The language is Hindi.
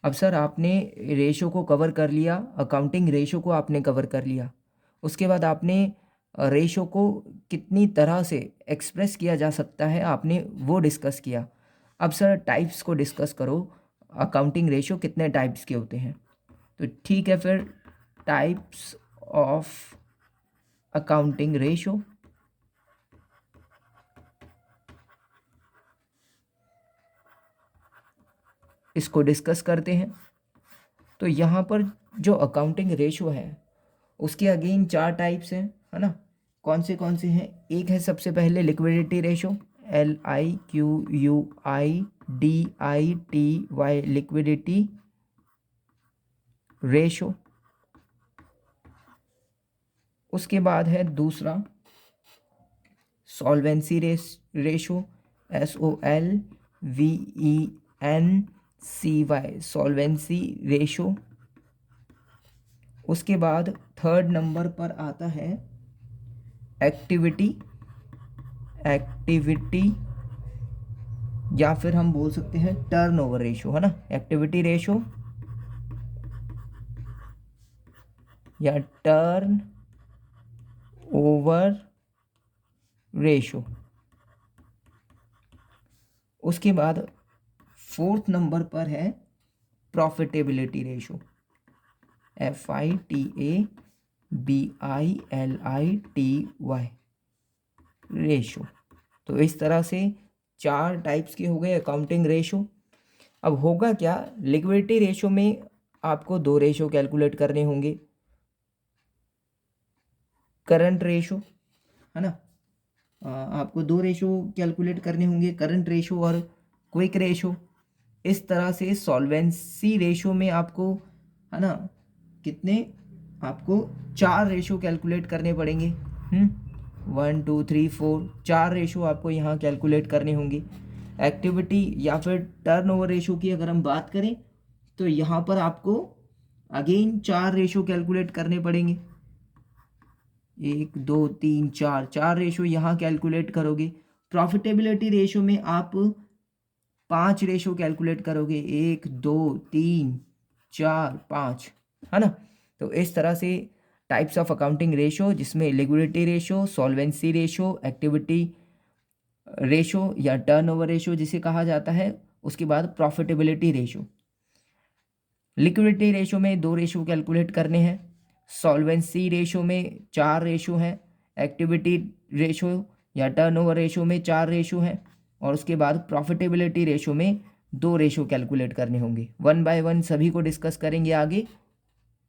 अब सर आपने रेशो को कवर कर लिया, अकाउंटिंग रेशो को आपने कवर कर लिया, उसके बाद आपने रेशो को कितनी तरह से एक्सप्रेस किया जा सकता है आपने वो डिस्कस किया। अब सर टाइप्स को डिस्कस करो, अकाउंटिंग रेशो कितने टाइप्स के होते हैं। तो ठीक है, फिर टाइप्स ऑफ अकाउंटिंग रेशो। इसको डिस्कस करते हैं। तो यहाँ पर जो अकाउंटिंग रेशो है उसके अगेन 4 टाइप्स हैं, है ना। कौन से हैं? एक है सबसे पहले liquidity ratio, LIQUIDITY, liquidity ratio. उसके बाद है दूसरा solvency ratio, SOLVENCY, solvency ratio. उसके बाद थर्ड नंबर पर आता है एक्टिविटी या फिर हम बोल सकते हैं टर्नओवर रेशो, है ना। एक्टिविटी रेशो या टर्न ओवर रेशो। उसके बाद फोर्थ नंबर पर है प्रॉफिटेबिलिटी रेशो, FITABILITY रेशो। तो इस तरह से 4 टाइप्स के हो गए अकाउंटिंग रेशो। अब होगा क्या, लिक्विडिटी रेशो में आपको 2 रेशो कैलकुलेट करने होंगे, करंट रेशो, है ना। आपको 2 रेशो कैलकुलेट करने होंगे, करंट रेशो और क्विक रेशो। इस तरह से सॉल्वेंसी रेशो में आपको, है ना, कितने, आपको 4 रेशो कैलकुलेट करने पड़ेंगे। 1 2 3 4 4 रेशो आपको यहाँ कैलकुलेट करने होंगे। एक्टिविटी या फिर टर्नओवर रेशो की अगर हम बात करें तो यहाँ पर आपको अगेन 4 रेशो कैलकुलेट करने पड़ेंगे। 1 2 3 4 4 रेशो यहाँ कैलकुलेट करोगे। प्रॉफिटेबिलिटी रेशो में आप 5 रेशो कैलकुलेट करोगे, 1 2 3 4 5, है ना। तो इस तरह से टाइप्स ऑफ अकाउंटिंग रेशो, जिसमें liquidity ratio, solvency ratio, activity ratio या टर्नओवर रेशो जिसे कहा जाता है, उसके बाद प्रॉफिटेबिलिटी रेशो। लिक्विडिटी रेशो में 2 रेशो कैलकुलेट करने हैं, सॉल्वेंसी रेशो में 4 रेशो हैं, एक्टिविटी रेशो या टर्नओवर रेशो में 4 रेशो हैं, और उसके बाद प्रॉफिटेबिलिटी रेशो में 2 रेशो कैलकुलेट करने होंगे। 1 बाय 1 सभी को डिस्कस करेंगे आगे।